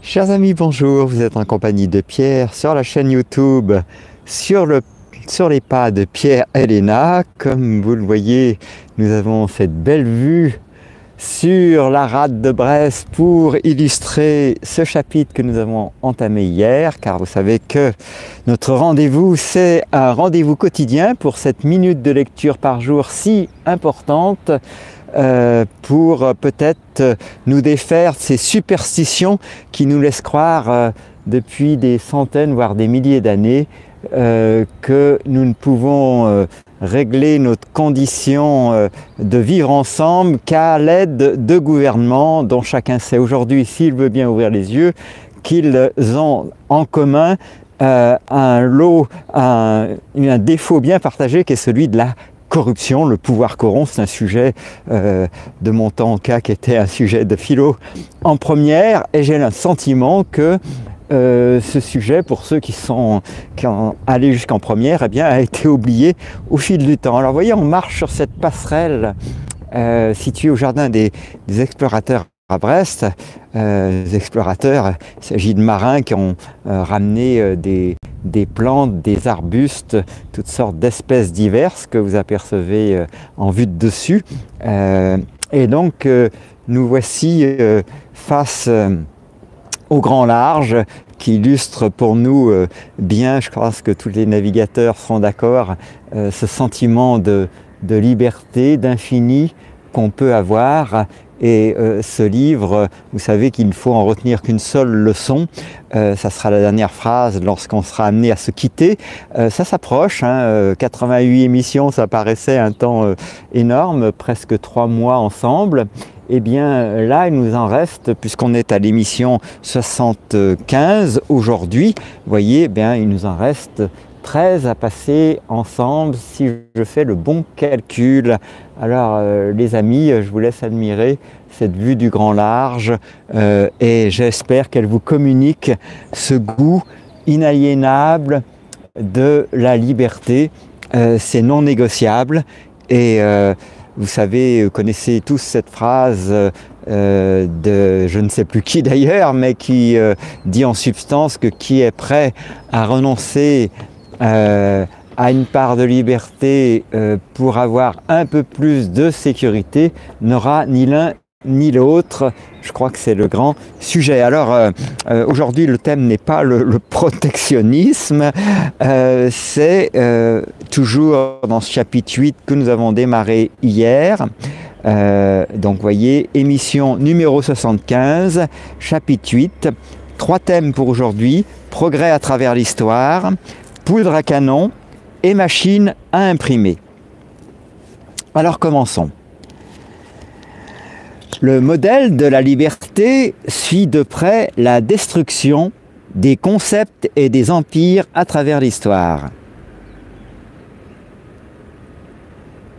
Chers amis, bonjour, vous êtes en compagnie de Pierre sur la chaîne YouTube sur les pas de Pierre Elena. Comme vous le voyez, nous avons cette belle vue sur la rade de Brest pour illustrer ce chapitre que nous avons entamé hier, car vous savez que notre rendez-vous, c'est un rendez-vous quotidien pour cette minute de lecture par jour si importante. Pour peut-être nous défaire de ces superstitions qui nous laissent croire depuis des centaines voire des milliers d'années que nous ne pouvons régler notre condition de vivre ensemble qu'à l'aide de gouvernements dont chacun sait aujourd'hui, s'il veut bien ouvrir les yeux, qu'ils ont en commun un défaut bien partagé qui est celui de la corruption. Le pouvoir corrompt, c'est un sujet de mon temps en cas qui était un sujet de philo en première, et j'ai le sentiment que ce sujet, pour ceux qui ont allé jusqu'en première, eh bien, a été oublié au fil du temps. Alors vous voyez, on marche sur cette passerelle située au jardin des explorateurs à Brest. Les explorateurs, il s'agit de marins qui ont ramené des plantes, des arbustes, toutes sortes d'espèces diverses que vous apercevez en vue de dessus. Et donc nous voici face au grand large qui illustre pour nous bien, je pense que tous les navigateurs seront d'accord, ce sentiment de liberté, d'infini qu'on peut avoir. Et ce livre, vous savez qu'il ne faut en retenir qu'une seule leçon. Ça sera la dernière phrase lorsqu'on sera amené à se quitter. Ça s'approche, 88 émissions, ça paraissait un temps énorme, presque 3 mois ensemble. Eh bien là, il nous en reste, puisqu'on est à l'émission 75 aujourd'hui, vous voyez, eh bien, il nous en reste 13 à passer ensemble, si je fais le bon calcul. Alors les amis, je vous laisse admirer cette vue du grand large et j'espère qu'elle vous communique ce goût inaliénable de la liberté. C'est non négociable et vous savez, vous connaissez tous cette phrase de je ne sais plus qui d'ailleurs, mais qui dit en substance que qui est prêt à renoncer à une part de liberté pour avoir un peu plus de sécurité n'aura ni l'un ni l'autre. Je crois que c'est le grand sujet. Alors aujourd'hui le thème n'est pas le protectionnisme, c'est toujours dans ce chapitre 8 que nous avons démarré hier. Donc vous voyez, émission numéro 75, chapitre 8, 3 thèmes pour aujourd'hui: progrès à travers l'histoire, poudre à canon et machine à imprimer. Alors commençons. Le modèle de la liberté suit de près la destruction des concepts et des empires à travers l'histoire.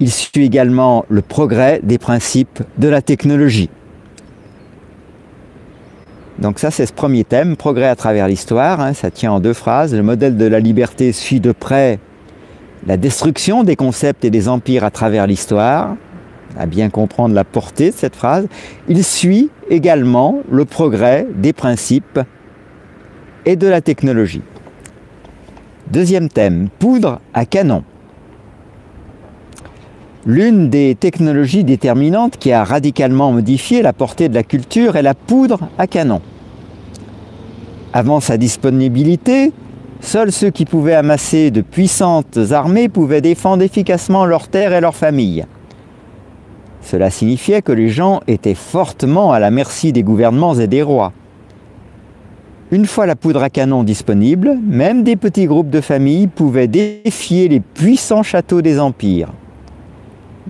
Il suit également le progrès des principes de la technologie. Donc ça, c'est ce premier thème, progrès à travers l'histoire, ça tient en 2 phrases. Le modèle de la liberté suit de près la destruction des concepts et des empires à travers l'histoire, à bien comprendre la portée de cette phrase. Il suit également le progrès des principes et de la technologie. Deuxième thème, poudre à canon. L'une des technologies déterminantes qui a radicalement modifié la portée de la culture est la poudre à canon. Avant sa disponibilité, seuls ceux qui pouvaient amasser de puissantes armées pouvaient défendre efficacement leurs terres et leurs familles. Cela signifiait que les gens étaient fortement à la merci des gouvernements et des rois. Une fois la poudre à canon disponible, même des petits groupes de familles pouvaient défier les puissants châteaux des empires.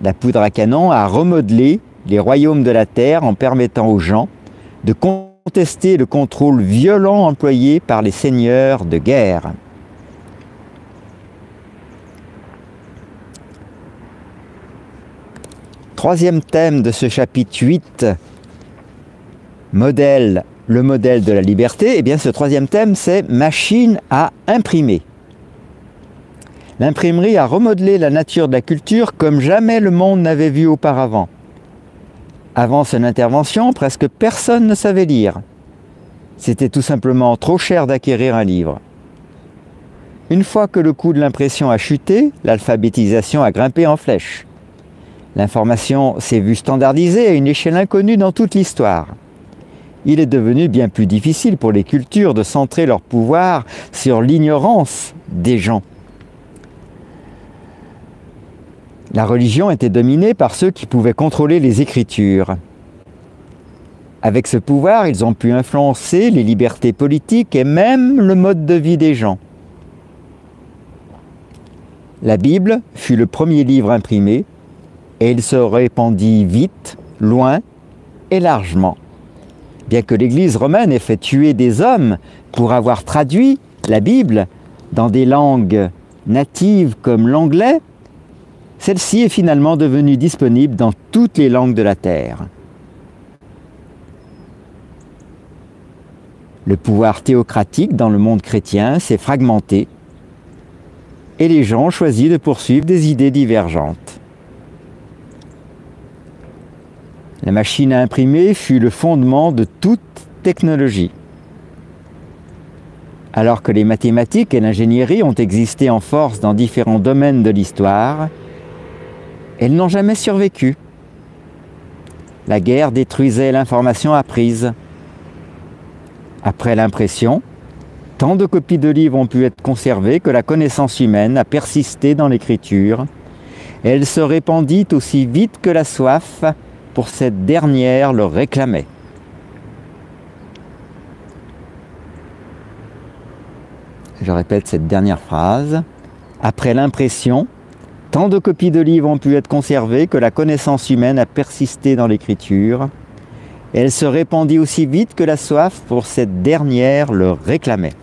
La poudre à canon a remodelé les royaumes de la terre en permettant aux gens de contester le contrôle violent employé par les seigneurs de guerre. Troisième thème de ce chapitre 8, le modèle de la liberté. Eh bien, ce troisième thème, c'est machine à imprimer. L'imprimerie a remodelé la nature de la culture comme jamais le monde n'avait vu auparavant. Avant son intervention, presque personne ne savait lire. C'était tout simplement trop cher d'acquérir un livre. Une fois que le coût de l'impression a chuté, l'alphabétisation a grimpé en flèche. L'information s'est vue standardisée à une échelle inconnue dans toute l'histoire. Il est devenu bien plus difficile pour les cultures de centrer leur pouvoir sur l'ignorance des gens. La religion était dominée par ceux qui pouvaient contrôler les Écritures. Avec ce pouvoir, ils ont pu influencer les libertés politiques et même le mode de vie des gens. La Bible fut le premier livre imprimé et il se répandit vite, loin et largement. Bien que l'Église romaine ait fait tuer des hommes pour avoir traduit la Bible dans des langues natives comme l'anglais, celle-ci est finalement devenue disponible dans toutes les langues de la terre. Le pouvoir théocratique dans le monde chrétien s'est fragmenté et les gens ont choisi de poursuivre des idées divergentes. La machine à imprimer fut le fondement de toute technologie. Alors que les mathématiques et l'ingénierie ont existé en force dans différents domaines de l'histoire, elles n'ont jamais survécu. La guerre détruisait l'information apprise. Après l'impression, tant de copies de livres ont pu être conservées que la connaissance humaine a persisté dans l'écriture. Elle se répandit aussi vite que la soif, pour cette dernière le réclamait. Je répète cette dernière phrase. Après l'impression, tant de copies de livres ont pu être conservées que la connaissance humaine a persisté dans l'écriture. Elle se répandit aussi vite que la soif, pour cette dernière le réclamait.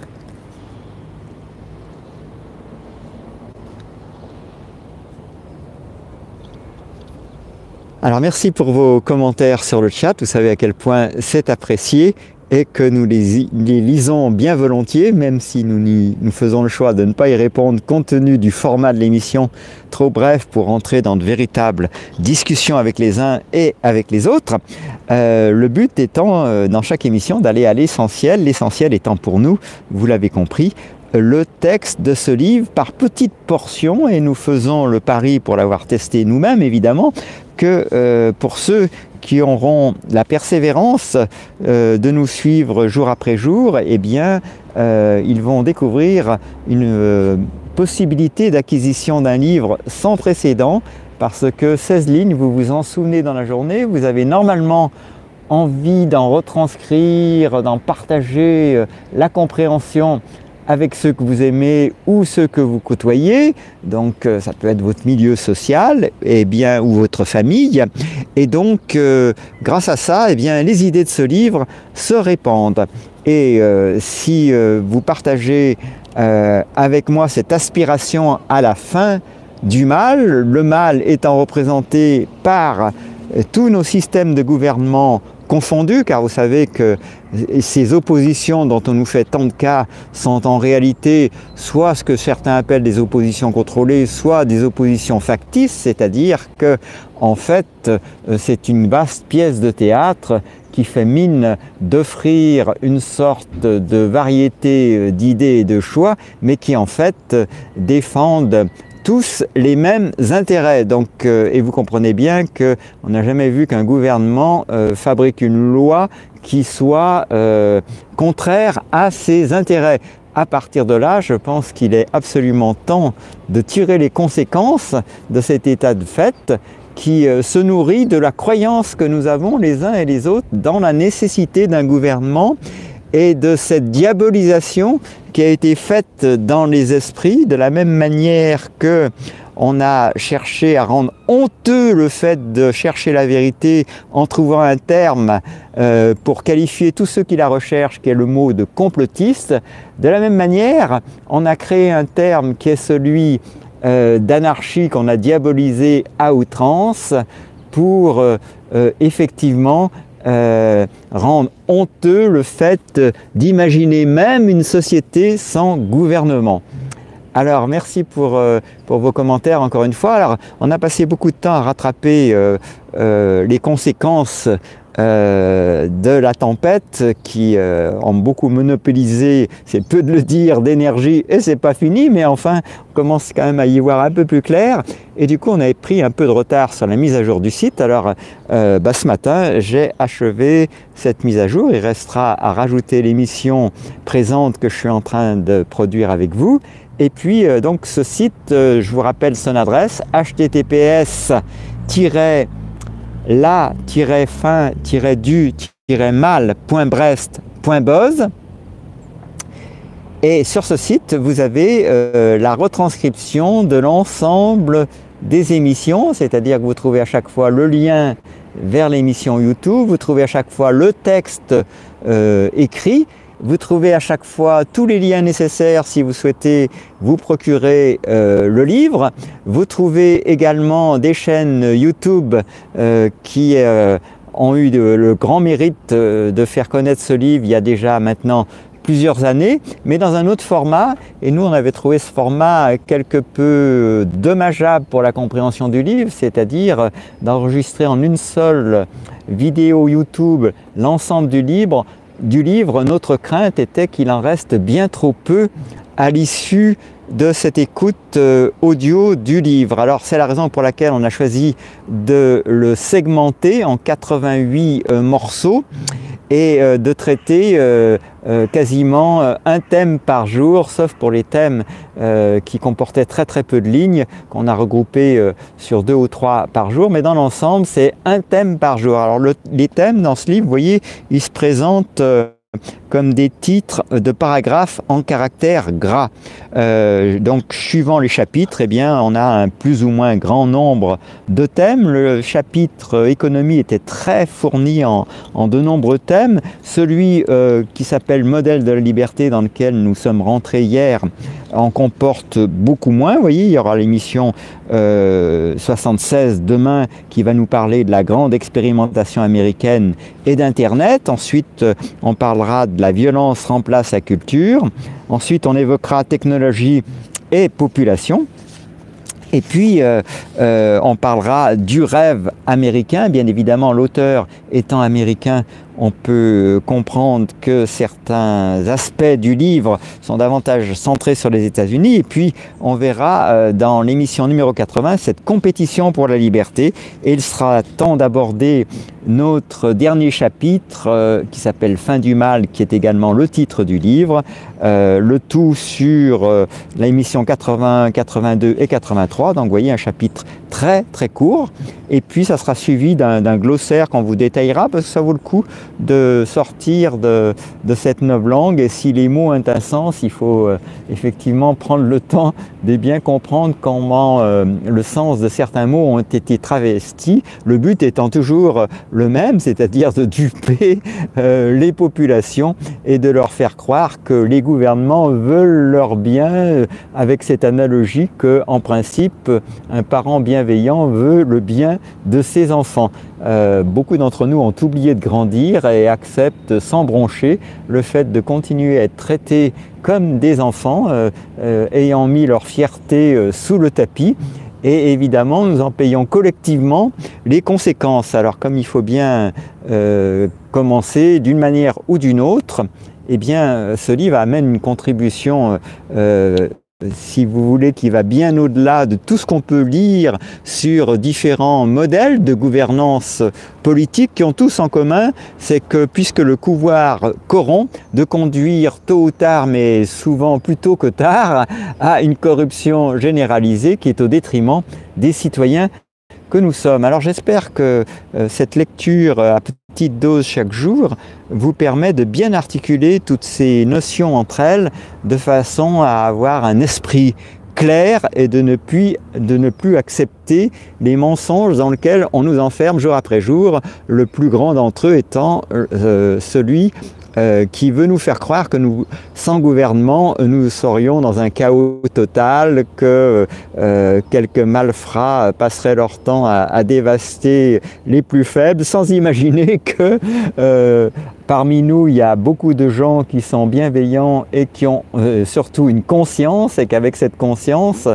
Alors merci pour vos commentaires sur le chat, vous savez à quel point c'est apprécié et que nous les lisons bien volontiers, même si nous faisons le choix de ne pas y répondre compte tenu du format de l'émission trop bref pour entrer dans de véritables discussions avec les uns et avec les autres. Le but étant dans chaque émission d'aller à l'essentiel étant pour nous, vous l'avez compris, le texte de ce livre par petites portions, et nous faisons le pari, pour l'avoir testé nous-mêmes évidemment, que pour ceux qui auront la persévérance de nous suivre jour après jour, eh bien, ils vont découvrir une possibilité d'acquisition d'un livre sans précédent, parce que 16 lignes, vous vous en souvenez dans la journée, vous avez normalement envie d'en retranscrire, d'en partager la compréhension avec ceux que vous aimez ou ceux que vous côtoyez, donc ça peut être votre milieu social et bien, ou votre famille, et donc grâce à ça, eh bien, les idées de ce livre se répandent. Et si vous partagez avec moi cette aspiration à la fin du mal, le mal étant représenté par tous nos systèmes de gouvernement confondus, car vous savez que ces oppositions dont on nous fait tant de cas sont en réalité soit ce que certains appellent des oppositions contrôlées, soit des oppositions factices, c'est-à-dire que en fait c'est une vaste pièce de théâtre qui fait mine d'offrir une sorte de variété d'idées et de choix, mais qui en fait défendent tous les mêmes intérêts. Donc, et vous comprenez bien qu'on n'a jamais vu qu'un gouvernement fabrique une loi qui soit contraire à ses intérêts. À partir de là, je pense qu'il est absolument temps de tirer les conséquences de cet état de fait qui se nourrit de la croyance que nous avons les uns et les autres dans la nécessité d'un gouvernement et de cette diabolisation qui a été faite dans les esprits, de la même manière que on a cherché à rendre honteux le fait de chercher la vérité en trouvant un terme pour qualifier tous ceux qui la recherchent, qui est le mot de complotiste. De la même manière, on a créé un terme qui est celui d'anarchie qu'on a diabolisé à outrance pour effectivement rendre honteux le fait d'imaginer même une société sans gouvernement. Alors merci pour vos commentaires encore une fois. Alors on a passé beaucoup de temps à rattraper les conséquences de la tempête qui ont beaucoup monopolisé, c'est peu de le dire, d'énergie, et c'est pas fini, mais enfin on commence quand même à y voir un peu plus clair, et du coup on avait pris un peu de retard sur la mise à jour du site. Alors ce matin j'ai achevé cette mise à jour. Il restera à rajouter l'émission présente que je suis en train de produire avec vous. Et puis donc ce site, je vous rappelle son adresse, https://la-fin-du-mal.brest.buzz. Et sur ce site, vous avez la retranscription de l'ensemble des émissions, c'est-à-dire que vous trouvez à chaque fois le lien vers l'émission YouTube, vous trouvez à chaque fois le texte écrit, vous trouvez à chaque fois tous les liens nécessaires si vous souhaitez vous procurer le livre. Vous trouvez également des chaînes YouTube qui ont eu le grand mérite de faire connaître ce livre il y a déjà maintenant plusieurs années, mais dans un autre format. Et nous, on avait trouvé ce format quelque peu dommageable pour la compréhension du livre, c'est-à-dire d'enregistrer en une seule vidéo YouTube l'ensemble du livre. Notre crainte était qu'il en reste bien trop peu à l'issue de cette écoute audio du livre. Alors c'est la raison pour laquelle on a choisi de le segmenter en 88 morceaux et de traiter quasiment un thème par jour, sauf pour les thèmes qui comportaient très peu de lignes, qu'on a regroupés sur 2 ou 3 par jour, mais dans l'ensemble c'est un thème par jour. Alors les thèmes dans ce livre, vous voyez, ils se présentent comme des titres de paragraphes en caractères gras. Donc suivant les chapitres, eh bien, on a un plus ou moins grand nombre de thèmes. Le chapitre économie était très fourni en de nombreux thèmes. Celui qui s'appelle modèle de la liberté, dans lequel nous sommes rentrés hier, en comporte beaucoup moins. Vous voyez, il y aura l'émission 76 demain qui va nous parler de la grande expérimentation américaine et d'Internet. Ensuite, on parlera de la violence remplace la culture. Ensuite, on évoquera technologie et population. Et puis, on parlera du rêve américain. Bien évidemment, l'auteur étant américain, on peut comprendre que certains aspects du livre sont davantage centrés sur les États-Unis. Et puis, on verra dans l'émission numéro 80 cette compétition pour la liberté. Et il sera temps d'aborder notre dernier chapitre qui s'appelle Fin du mal, qui est également le titre du livre. Le tout sur l'émission 80, 82 et 83. Donc, vous voyez, un chapitre très court. Et puis, ça sera suivi d'un glossaire qu'on vous détaillera, parce que ça vaut le coup de sortir de cette novlangue. Et si les mots ont un sens, il faut effectivement prendre le temps de bien comprendre comment le sens de certains mots ont été travestis. Le but étant toujours le même, c'est-à-dire de duper les populations et de leur faire croire que les gouvernements veulent leur bien, avec cette analogie qu'en principe, un parent bienveillant veut le bien de ses enfants. Beaucoup d'entre nous ont oublié de grandir et acceptent sans broncher le fait de continuer à être traités comme des enfants, ayant mis leur fierté sous le tapis. Et évidemment, nous en payons collectivement les conséquences. Alors, comme il faut bien commencer d'une manière ou d'une autre, eh bien, ce livre amène une contribution si vous voulez, qui va bien au-delà de tout ce qu'on peut lire sur différents modèles de gouvernance politique, qui ont tous en commun, c'est que puisque le pouvoir corrompt, de conduire tôt ou tard, mais souvent plus tôt que tard, à une corruption généralisée qui est au détriment des citoyens que nous sommes. Alors j'espère que cette lecture à petite dose chaque jour vous permet de bien articuler toutes ces notions entre elles de façon à avoir un esprit clair et de ne plus accepter les mensonges dans lesquels on nous enferme jour après jour, le plus grand d'entre eux étant celui qui veut nous faire croire que nous, sans gouvernement, nous serions dans un chaos total, que quelques malfrats passeraient leur temps à dévaster les plus faibles, sans imaginer que parmi nous, il y a beaucoup de gens qui sont bienveillants et qui ont surtout une conscience, et qu'avec cette conscience,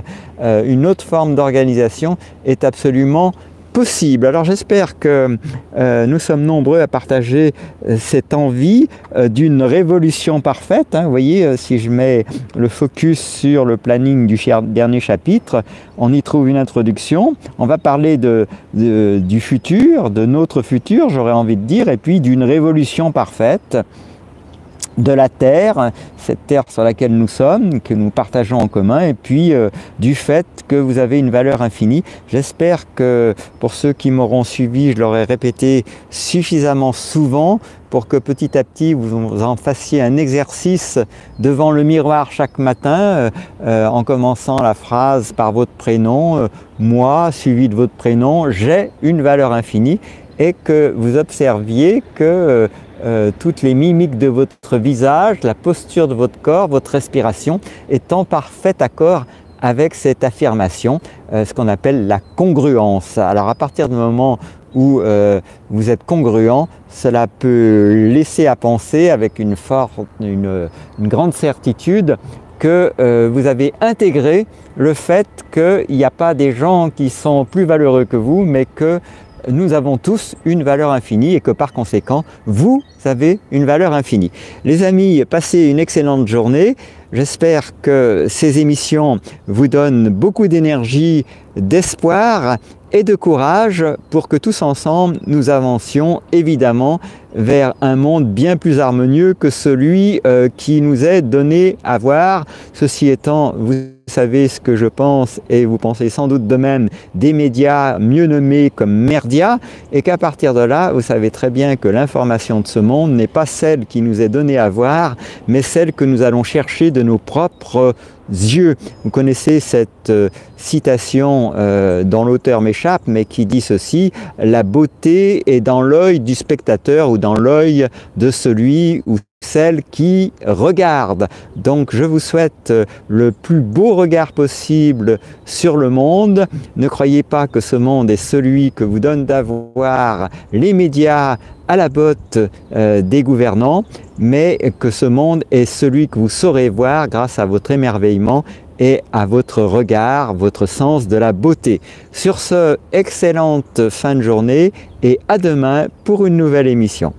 une autre forme d'organisation est absolument possible. Alors j'espère que nous sommes nombreux à partager cette envie d'une révolution parfaite. Hein. Vous voyez, si je mets le focus sur le planning du dernier chapitre, on y trouve une introduction. On va parler du futur, de notre futur, j'aurais envie de dire, et puis d'une révolution parfaite de la Terre, cette Terre sur laquelle nous sommes, que nous partageons en commun, et puis du fait que vous avez une valeur infinie. J'espère que pour ceux qui m'auront suivi, je l'aurai répété suffisamment souvent pour que petit à petit vous en fassiez un exercice devant le miroir chaque matin, en commençant la phrase par votre prénom, moi, suivi de votre prénom, j'ai une valeur infinie, et que vous observiez que toutes les mimiques de votre visage, la posture de votre corps, votre respiration est en parfait accord avec cette affirmation, ce qu'on appelle la congruence. Alors à partir du moment où vous êtes congruent, cela peut laisser à penser avec une grande certitude que vous avez intégré le fait qu'il n'y a pas des gens qui sont plus valeureux que vous, mais que nous avons tous une valeur infinie et que par conséquent, vous avez une valeur infinie. Les amis, passez une excellente journée. J'espère que ces émissions vous donnent beaucoup d'énergie, d'espoir et de courage pour que tous ensemble, nous avancions évidemment vers un monde bien plus harmonieux que celui qui nous est donné à voir. Ceci étant, vous savez ce que je pense et vous pensez sans doute de même des médias mieux nommés comme Merdia, et qu'à partir de là, vous savez très bien que l'information de ce monde n'est pas celle qui nous est donnée à voir, mais celle que nous allons chercher de nos propres yeux. Vous connaissez cette citation dont l'auteur m'échappe, mais qui dit ceci: la beauté est dans l'œil du spectateur ou dans l'œil de celui ou celle qui regarde. Donc je vous souhaite le plus beau regard possible sur le monde. Ne croyez pas que ce monde est celui que vous donnent d'avoir les médias à la botte des gouvernants, mais que ce monde est celui que vous saurez voir grâce à votre émerveillement et à votre regard, votre sens de la beauté. Sur ce, excellente fin de journée et à demain pour une nouvelle émission.